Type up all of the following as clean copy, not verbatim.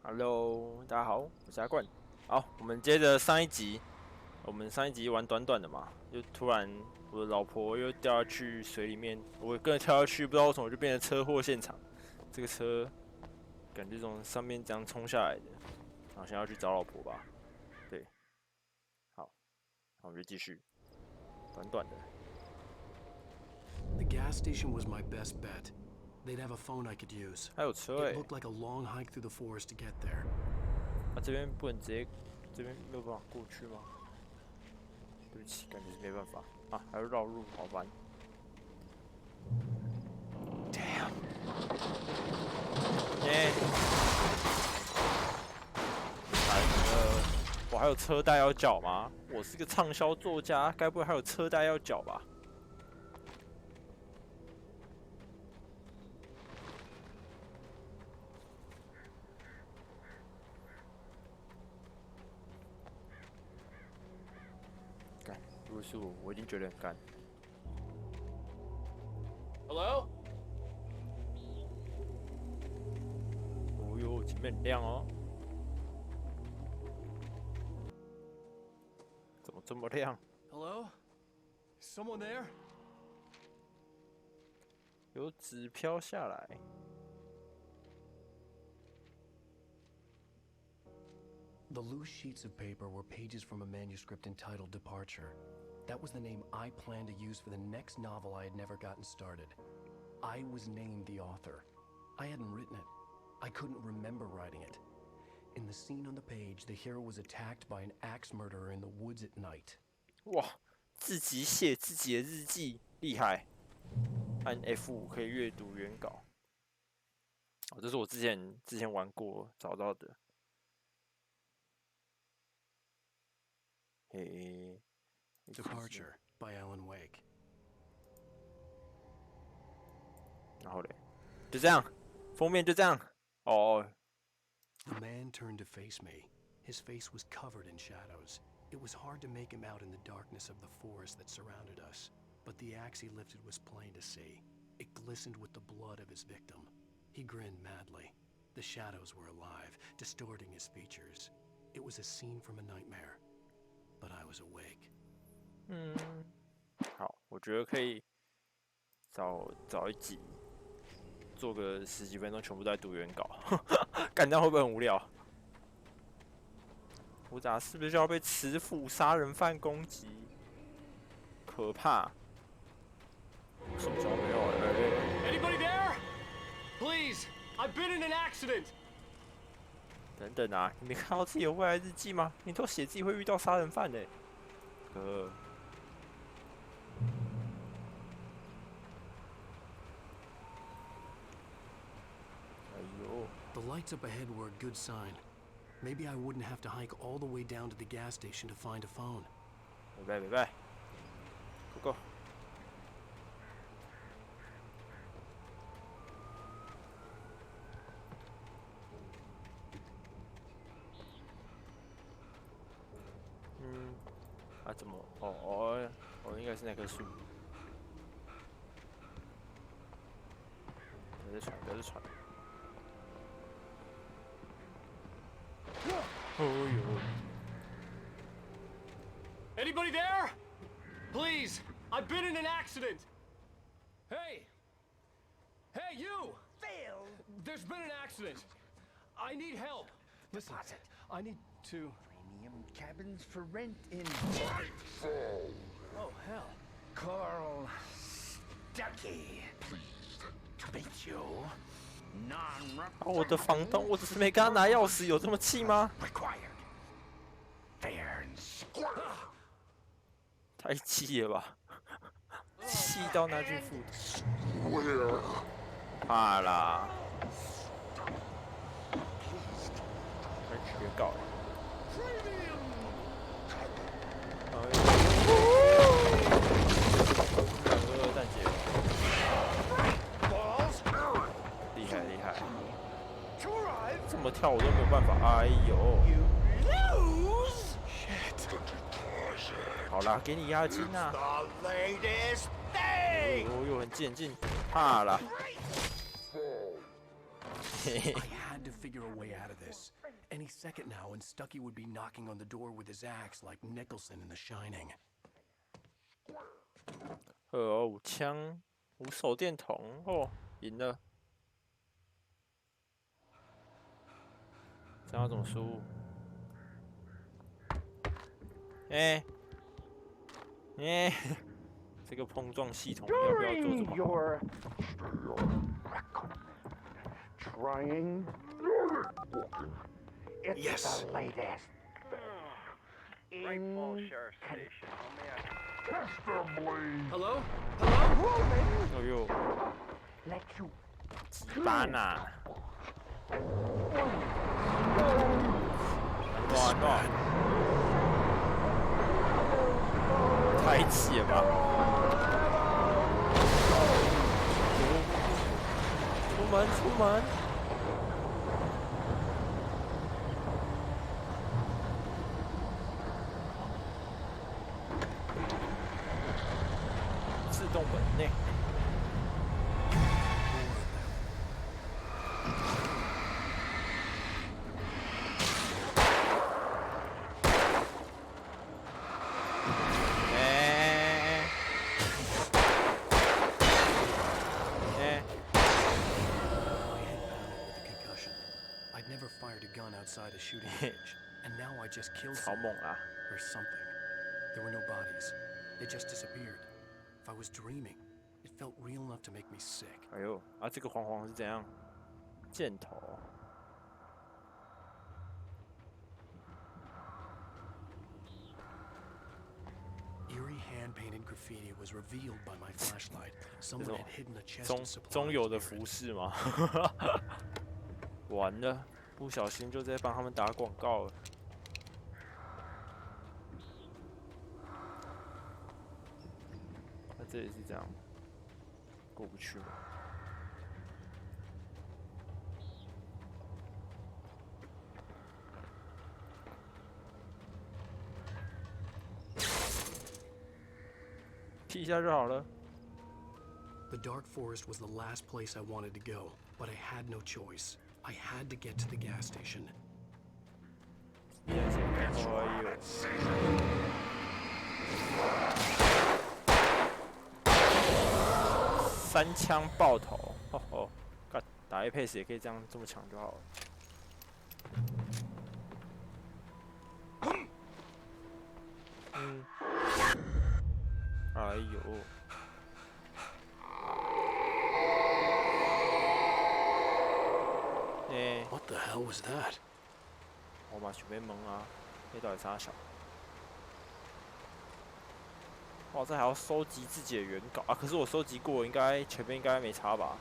Hello， 大家好，我是阿冠。好，我们接着上一集，我们上一集玩短短的嘛，就突然我的老婆又掉下去水里面，我跟着跳下去，不知道为什么就变成车祸现场。这个车感觉从上面这样冲下来的，好像要去找老婆吧？对，好，我们就继续，短短的。The gas station was my best bet. They'd have a phone I could use. 还有车 It looked like a long hike through the forest to get there. 啊，这边不能直接，这边没有办法过去吗？对不起，感觉是没办法啊，还要绕路，好烦。Damn！ 耶！来了，我还有车贷要缴吗？我是个畅销作家，该不会还有车贷要缴吧？如果是我，我已经觉得很干。Hello？ 哦哟，前面很亮哦。怎么这么亮 Hello? Someone there? 有纸飘下来。The loose sheets of paper were pages from a manuscript entitled Departure. That was the name I planned to use for the next novel I had never gotten started. I was named the author. I hadn't written it. I couldn't remember writing it. In the scene on the page, the hero was attacked by an axe murderer in the woods at night. 哇，自己写自己的日记，厉害！按 F5 可以阅读原稿。哦，这是我之前玩过找到的。嘿。Departure by Alan Wake. 然后嘞，就这样，封面就这样。哦。The man turned to face me. His face was covered in shadows. It was hard to make him out in the darkness of the forest that surrounded us, but the axe he lifted was plain to see. It glistened with the blood of his victim. He grinned madly. The shadows were alive, distorting his features. It was a scene from a nightmare, but I was awake. 好，我觉得可以找一集，做个10几分钟，全部都在读原稿，干这样会不会很无聊？我咋是不是就要被持斧杀人犯攻击？可怕！什么时候没有Anybody there? Please, I've been in an accident. 等等啊，你没看到自己的未来日记吗？你都写自己会遇到杀人犯的。哥。The lights up ahead were a good sign. Maybe I wouldn't have to hike all the way down to the gas station to find a phone. 拜拜 ，Go go。啊怎么？哦，应该是那棵树。不要再传。哦哟。Anybody there? Please, I've been in an accident. Hey! Hey, you! Phil! There's been an accident. I need help. Listen, Deposit. I need to... Premium cabins for rent in Oh, hell. Carl Stuckey. Pleased to meet you. 我的房东，我只是没跟他拿钥匙，有这么气吗？ Required. Fair and square. 太气了吧！气到拿去付。怕啦！快绝稿了！蛋姐，厉害！这么跳我都没有办法，哎呦！好啦，给你押金啊！哦哟，很近，怕啦！ I had to figure a way out of this. Any second now, and Stucky would be knocking on the door with his axe like Nicholson in The Shining. 5枪，5手电筒，哦，赢了。这样要怎么输入？这个碰撞系统要不要做这么好？ Trying. It's Yes. the latest. Hello? Hello? 哎呦， Let you 几巴呐！乱，太气了吧！出门！自动门内。Outside a shooting range, and now I just killed 超 someone 猛啊！ or something. There were no bodies. They just disappeared. If I was dreaming, it felt real enough to make me sick. 哎呦，啊，这个黄黄是怎样？箭头。 Eerie hand-painted graffiti was revealed by my flashlight. Someone had hidden a chest of supplies. 中有的服饰吗？完了，不小心就在帮他们打广告了。那这里是这样，过不去吗？ 踢一下就好了。 The dark forest was the last place I wanted to go, but I had no choice. I had to get to the gas station. 哎呦！3枪爆头，吼吼！打 Apex 也可以这样这么强就好了。嗯。 哎呦！What the hell was that? 我嘛想要问啊，那到底啥小？哇，这还要收集自己的原稿啊！可是我收集过，应该前面应该没差吧？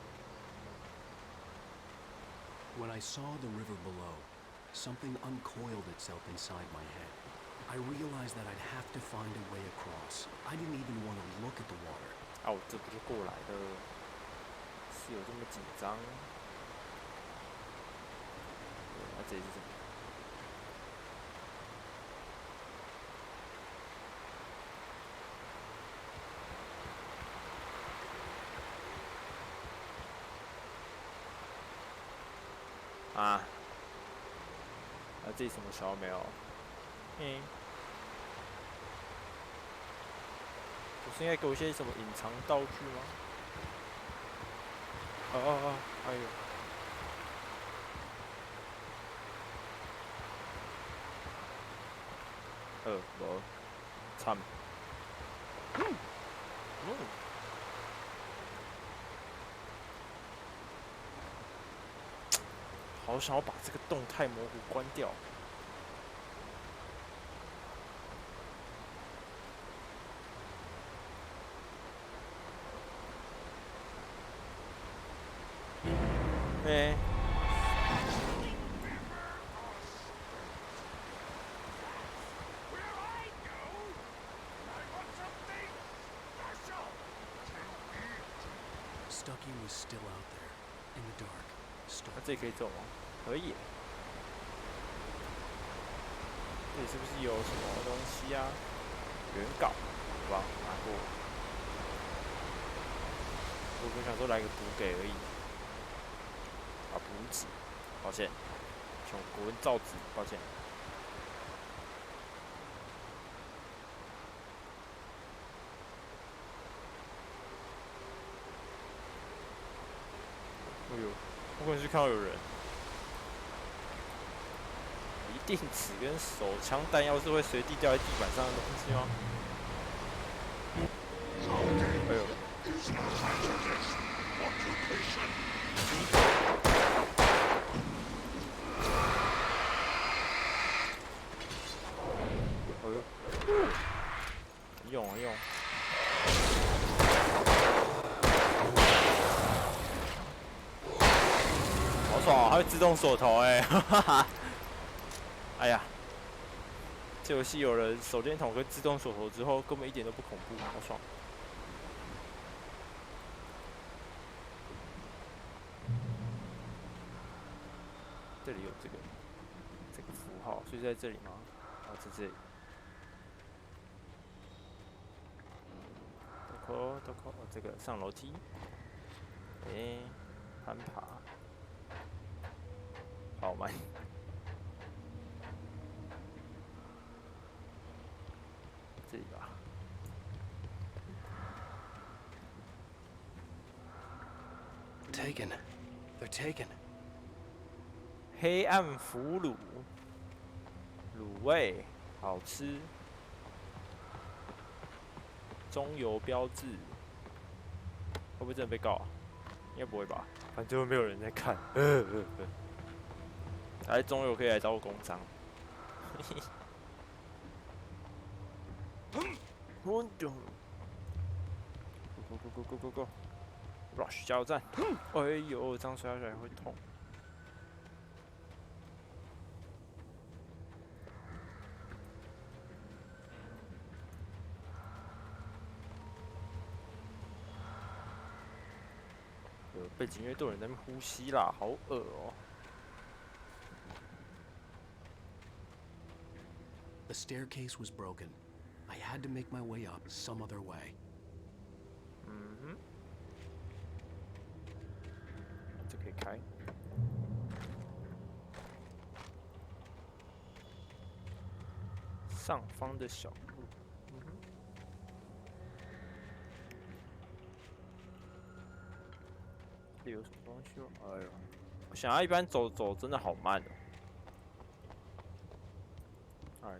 When I saw the river below, something uncoiled itself inside my head. I realized that I'd have to find a way across. I didn't even want to look at the water. 啊，我这不就过来了？是有这么紧张？那这里是什么？啊？那这里什么小没有？不是应该给我一些什么隐藏道具吗？哎呦！无，惨。好想要把这个动态模糊关掉。 哎，Stucky was still out there, in the dark. 那这里可以走吗？可以。这里是不是有什么东西啊？原稿，好吧，拿过。我本想说来个补给而已。 啊，补给。抱歉，穷国文造纸，抱歉。哎呦，我可能是看到有人。一定尺跟手枪弹药是会随地掉在地板上的东西吗？哎呦！哎呦！用啊用！好爽啊！还会自动锁头哎，哈哈哈！哎呀，这游戏有了手电筒跟自动锁头之后，根本一点都不恐怖，好爽！这里有这个符号，所以在这里吗？啊，在这里。都扣，这个上楼梯，攀爬，好慢。这里吧。Taken. They're taken. 黑暗腐乳，卤味好吃。中油标志，会不会真的被告啊？应该不会吧，反正没有人在看。来中油可以来找我公章。Go rush 加油站！哎呦，这样摔下来会痛。背景音乐都有人在那边呼吸啦，好恶哦。The staircase was broken. I had to make my way up some other way. 这可以开。上方的小路。这里有什么东西吗？哎呦，我想要一般走真的好慢哦。哎，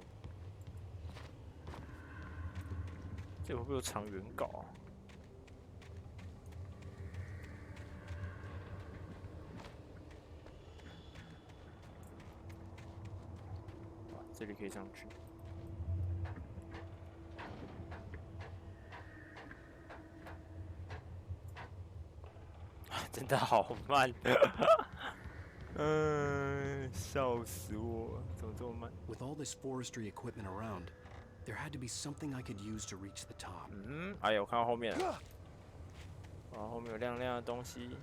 这会不会有长远稿啊？哇，这里可以上去。真的好慢，笑死我！怎么这么慢 With all this forestry equipment around, there had to be something I could use to reach the top. 哎呀，我看到后面了，哇，后面有亮亮的东西。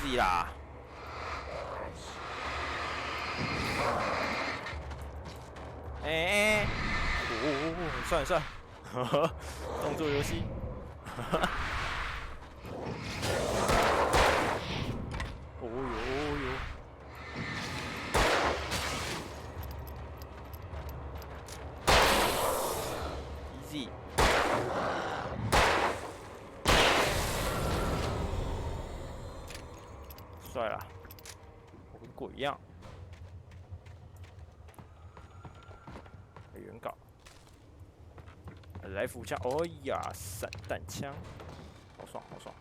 easy 啦。算了算了，动作游戏。哦呦，easy。帅啦，我跟鬼一样。原稿。来福枪，哦呀，散弹枪，好爽好爽。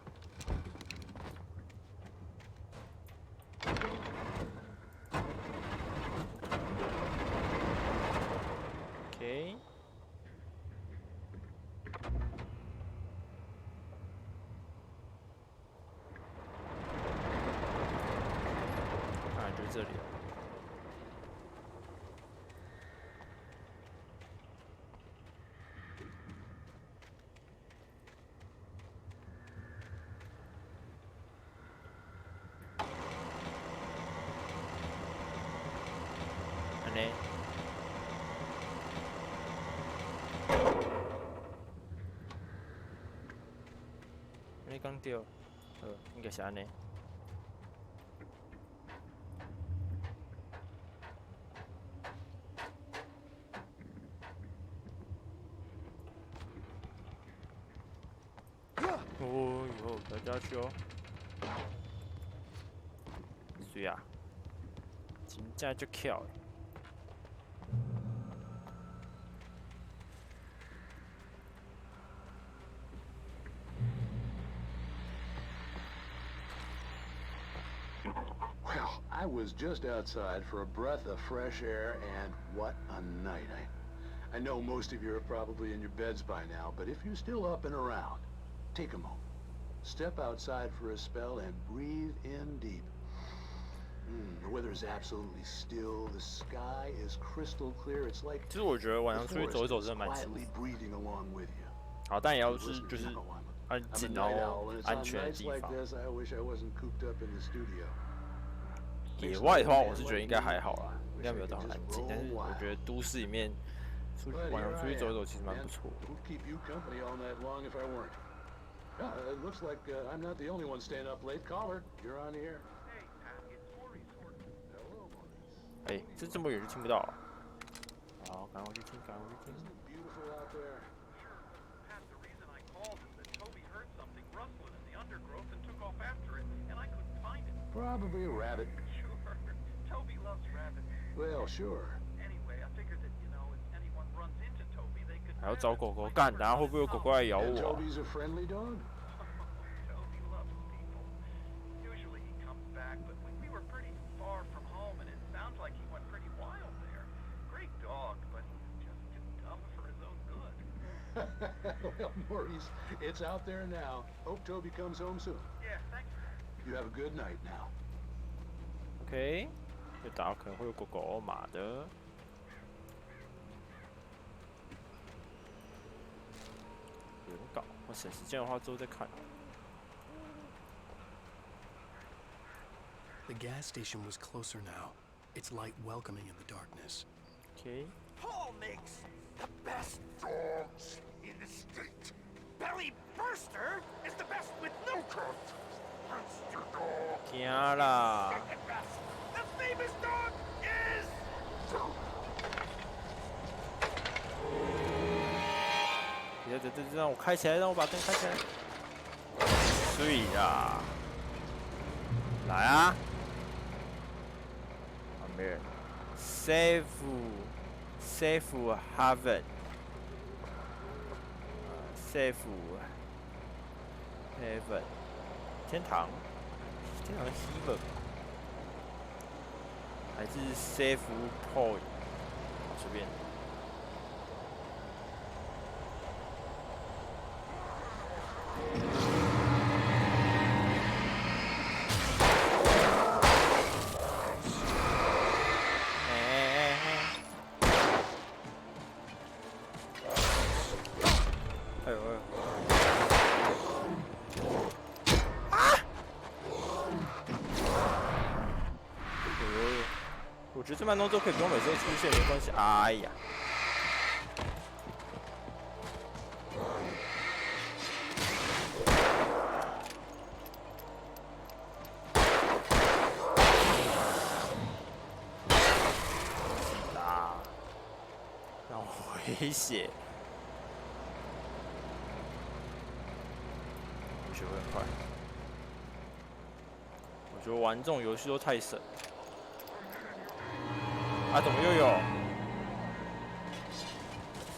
OK， 看来就是这里了。呢？你讲对，应该是安尼。哦哟，不要掉下去哦！水啊，真正足巧的。Well, I was just outside for a breath of fresh air, and what a night. I know most of you are probably in your beds by now, but if you're still up and around, take a moment. Step outside for a spell and breathe in deep. The weather is absolutely still. The sky is crystal clear. It's like 其实我觉得晚上 the 出去走一 forest 走 is 真的蛮舒服 quietly。breathing along with you. 好，但也要是就是 I'm 安 a 静然 night 后 owl, and it's 安 on 全的 nights 地 like 方。 this I wish I wasn't cooped up in the studio. 野外的话，我是觉得应该还好啦，应该没有到很安静。但是我觉得都市里面晚上出去走一走其实蛮不错。 Who'd keep you company all night long if I weren't? It looks like I'm not the only one staying up late. Caller, you're on the air. Hello, Maurice. 哎，这么远就听不到了。好，赶快去听，赶快去听。 Isn't it beautiful out there? Pat, the reason I called is that Toby heard something rustling in the undergrowth and took off after it, and I couldn't find it. Probably a rabbit. Sure, Toby loves rabbits. Well, sure. Anyway, I figured that, you know, if anyone runs into Toby, they could. 还要找狗狗干，等下会不会有狗狗来咬 And 我啊？ Toby's a friendly dog? Toby loves people. Usually he comes back, but we were pretty far from home, and it sounds like he went pretty wild there. Great dog, but just too dumb for his own good. Well, Maurice, it's out there now. Hope Toby comes home soon. Yeah, thanks. You have a good night now. OK， 就打可能会有狗狗马的。有人搞，我省时间的话之后再看。 The gas station was closer now, its light welcoming in the darkness. OK， Paul makes the best dogs in the state. Belly Burster is the best with no cut. Monster dog. 惊啦！ Second best. The famous dog is. 这让我开起来，让我把灯开起来。对呀，来啊！旁边 ，Safe Haven，Safe Heaven， 天堂 Heaven， 还是 Safe Point， 随便。 哎呦！我觉得这慢动作可以不用每次都出现，没关系。哎呀！打，让我回血。 学会很快，我觉得玩这种游戏都太省。啊，怎么又有？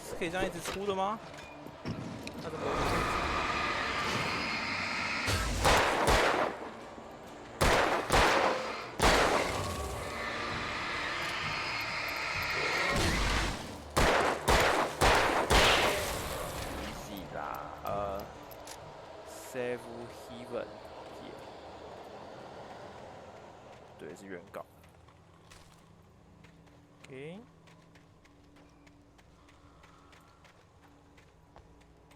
是可以这样一直出的吗？那怎么？easy 啦，Save Heaven， 对，是原稿。OK，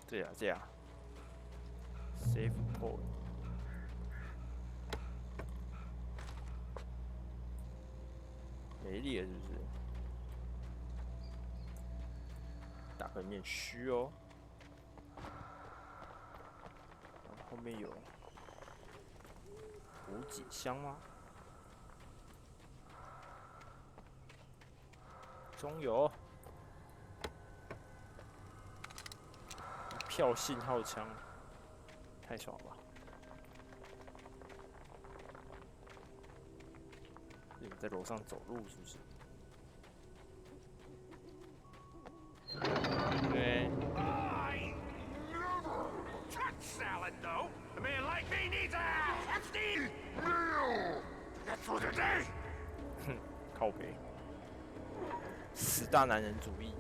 这样 ，Save Point， 没力了是不是？打个面虚哦。后面有补给箱吗？中有一票信号枪，太爽了吧！你们在楼上走路是不是？对。 Salad, though. A man like me needs a hefty meal. That's for today. 哼，靠北，10大男人主义。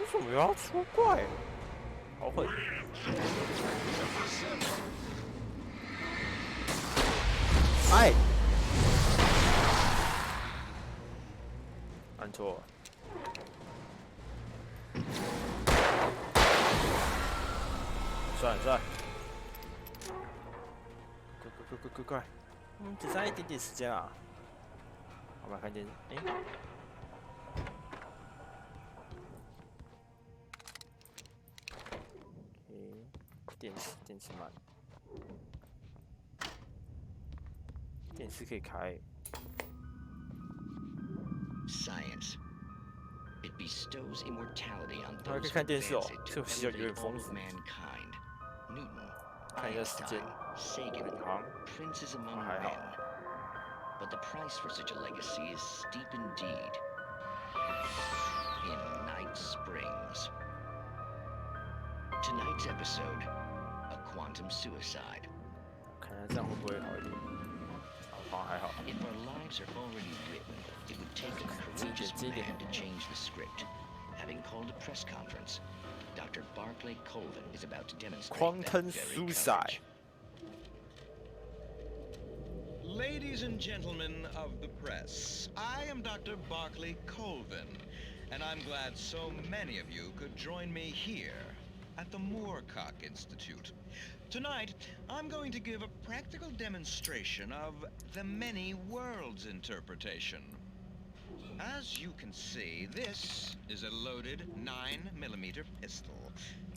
为什么要出怪？好狠！哎，按错了。 算了，快！只剩一点点时间啊。我们来看电视。电池满，电视可以开。Science. It bestows immortality on 还可以 those 看 who 电视哦， advance it 这 to 游戏有 elevate 点 all 丰 of 富。 mankind. Newton, 看一下时间， Einstein, Sagan, 好， princes among 还好。 men. But the price for such a legacy is steep indeed. In Night Springs. Tonight's episode, a quantum suicide. 看一下这样会不会好一点？好像还好。 If our lives are already written, it would take a courageous man to change the script. Having called a press conference, Dr. Barclay Colvin is about to demonstrate Quantum that very suicide. courage. Ladies and gentlemen of the press, I am Dr. Barclay Colvin, and I'm glad so many of you could join me here at the Moorcock Institute. Tonight, I'm going to give a practical demonstration of the many worlds interpretation. As you can see, this is a loaded 9mm pistol.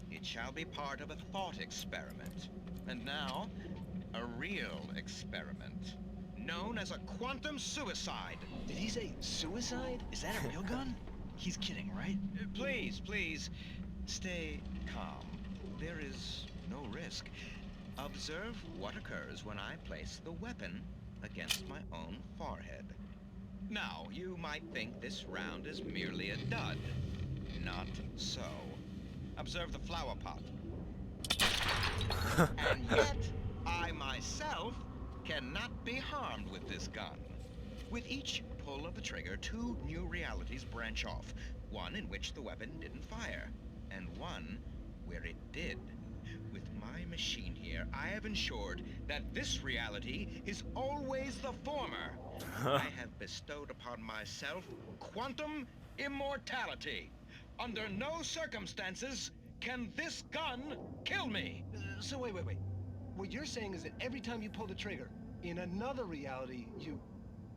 It shall be part of a thought experiment. And now, a real experiment, known as a quantum suicide. Did he say suicide? Is that a real gun? He's kidding, right? Please, stay calm. There is no risk. Observe what occurs when I place the weapon against my own forehead. Now, you might think this round is merely a dud. Not so. Observe the flower pot. And yet, I myself cannot be harmed with this gun. With each pull of the trigger, 2 new realities branch off. One in which the weapon didn't fire, and one where it did. With my machine here, I have ensured that this reality is always the former. I have bestowed upon myself quantum immortality. Under no circumstances can this gun kill me. So wait. What you're saying is that every time you pull the trigger, in another reality, you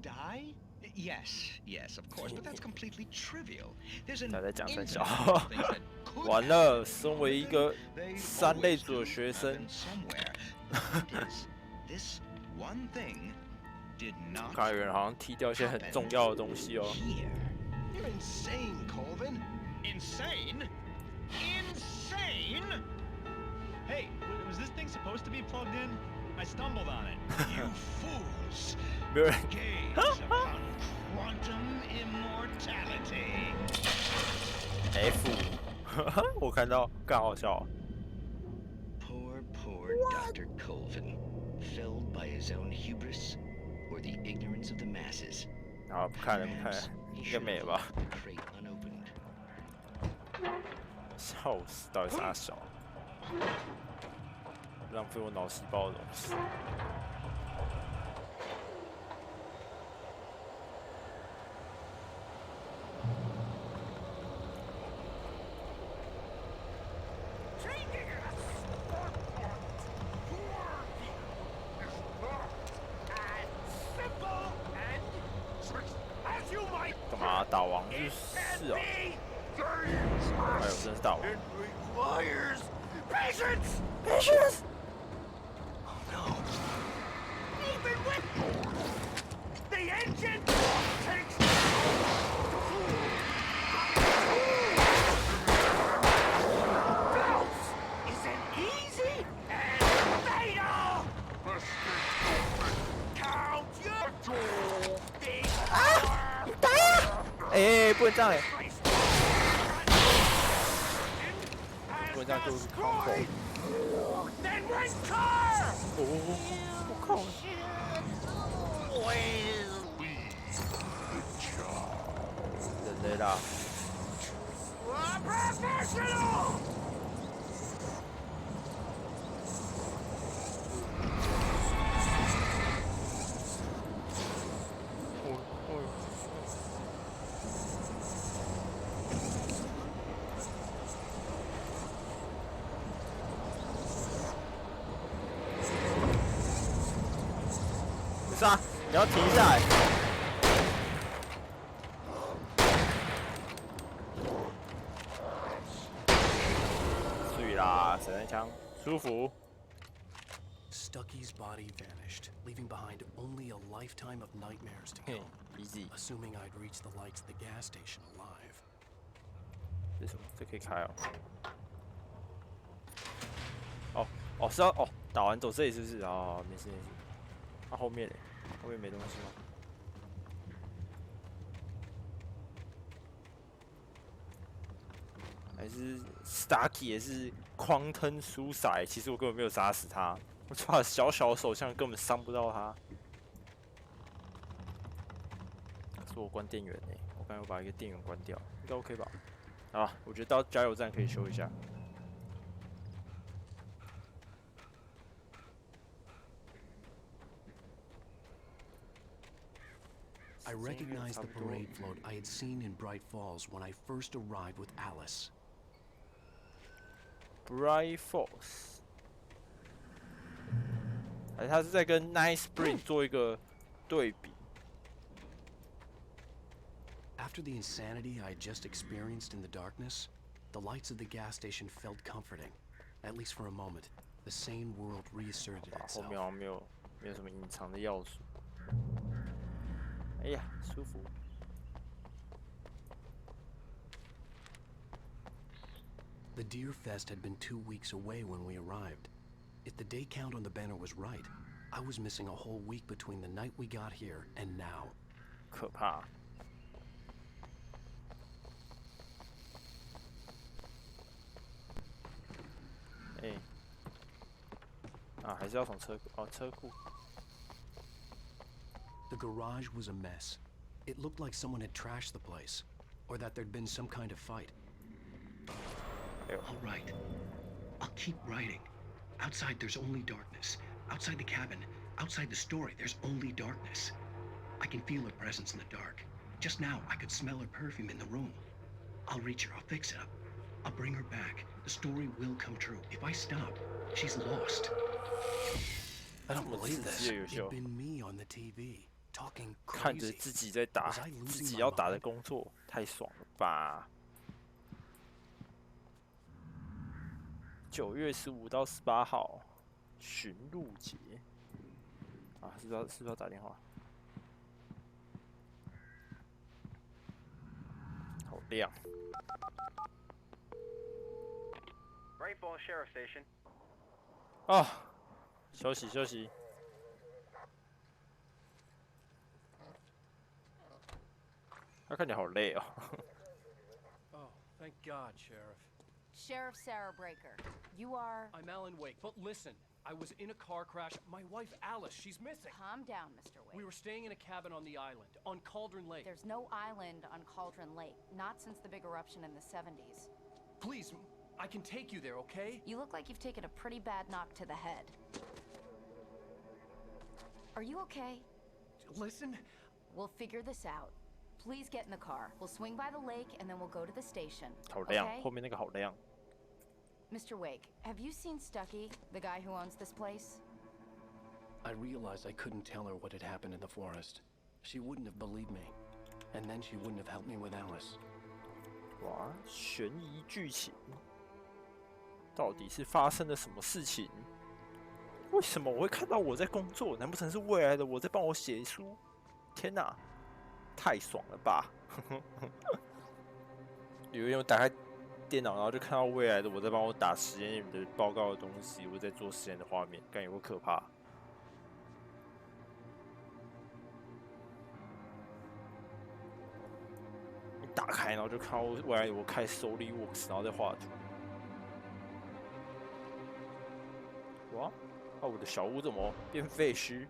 die? Yes, of course, but that's completely trivial. There's an 他在讲三 infinite 小 of things that could 完 happen. 了，身为一个 They 3类 always 组的 do 学生 happen，somewhere. The fact is, this one thing did not 看到有人好像踢掉一些很重要的东西哦。 here. You're insane, Colvin. Insane? Insane? Hey, was this thing supposed to be plugged in? I stumbled on it. You fools! 没有人 Gaze upon quantum immortality. F， 我看到更好笑。 Poor Dr. Colvin, felled by his own hubris or the ignorance of the masses. 好，不看了， Perhaps 应 he 该 should 没 have 了吧？ left the crate unopened. 笑死，到底是啥小？浪费我脑细胞的东西。 Simple and 是哦。哎呦，真是大王。It requires patience. Patience. Oh no. Even with the engine takes. Bounce isn't easy and fatal. Count your big power. 打呀！哎，不能这样哎。 不能这样就是 combo。Then rent car. 我靠！人类啦！ Professional. 不是啊，你要停下来。注意啦，散弹枪，舒服。 Stucky's body vanished, leaving behind only a lifetime of nightmares to come. Easy. Assuming I'd reach the lights of the gas station alive. 这什么？这可以开哦。哦，是要哦，打完走这里是不是？哦，没事没事。那后面嘞？后面没东西吗？还是 Stucky 也是狂吞蔬菜？其实我根本没有杀死他，我抓小小手枪根本伤不到他。可是我关电源呢，我刚才把一个电源关掉，应该 OK 吧？好，我觉得到加油站可以修一下。 I recognized the parade float I had seen in Bright Falls when I first arrived with Alice. Bright Falls， 哎，他是在跟 Nice Spring 做一个对比。 After the insanity I had just experienced in the darkness, the lights of the gas station felt comforting, at least for a moment. The sane world reasserted 后 itself. 面好像没有什么隐藏的要素。哎呀，舒服。 The Deer Fest had been 2 weeks away when we arrived. If the day count on the banner was right, I was missing a whole week between the night we got here and now. 可怕。哎，啊，还是要从车库。 The garage was a mess. It looked like someone had trashed the place, or that there'd been some kind of fight. All right. I'll keep writing. Outside, there's only darkness. Outside the cabin, outside the story, there's only darkness. I can feel her presence in the dark. Just now, I could smell her perfume in the room. I'll reach her. I'll fix it up. I'll bring her back. The story will come true. If I stop, she's lost. I don't believe this. It'd been me on the TV, talking 看着 crazy. 自己在打自己要打的工作，太爽了吧！9月15到18号，驯鹿节啊，是不是要打电话？好亮。 Great Falls Sheriff Station. 啊，休息休息。他看起来好累哦。Oh, thank God, Sheriff. Sheriff Sarah Breaker, you are... I'm Alan Wake, but listen, I was in a car crash. My wife, Alice, she's missing. Calm down, Mr. Wake. We were staying in a cabin on the island, on Cauldron Lake. There's no island on Cauldron Lake, not since the big eruption in the 70s. Please, I can take you there, okay? You look like you've taken a pretty bad knock to the head. Are you okay? Listen. We'll figure this out. Please get in the car. We'll swing by the lake and then we'll go to the station. 好亮， okay? 后面那个好亮。 Mr. Wake, have you seen Stucky, the guy who owns this place? I realized I couldn't tell her what had happened in the forest. She wouldn't have believed me. And then she wouldn't have helped me with Alice. 哇，悬疑剧情，到底是发生了什么事情？为什么我会看到我在工作？难不成是未来的我在帮我写书？天哪，太爽了吧！有一天我打开电脑，然后就看到未来的我在帮我打实验的报告的东西，我在做实验的画面，感觉有可怕。一打开，然后就看到未来我开 SolidWorks， 然后在画图。哇！啊，我的小屋怎么变废墟？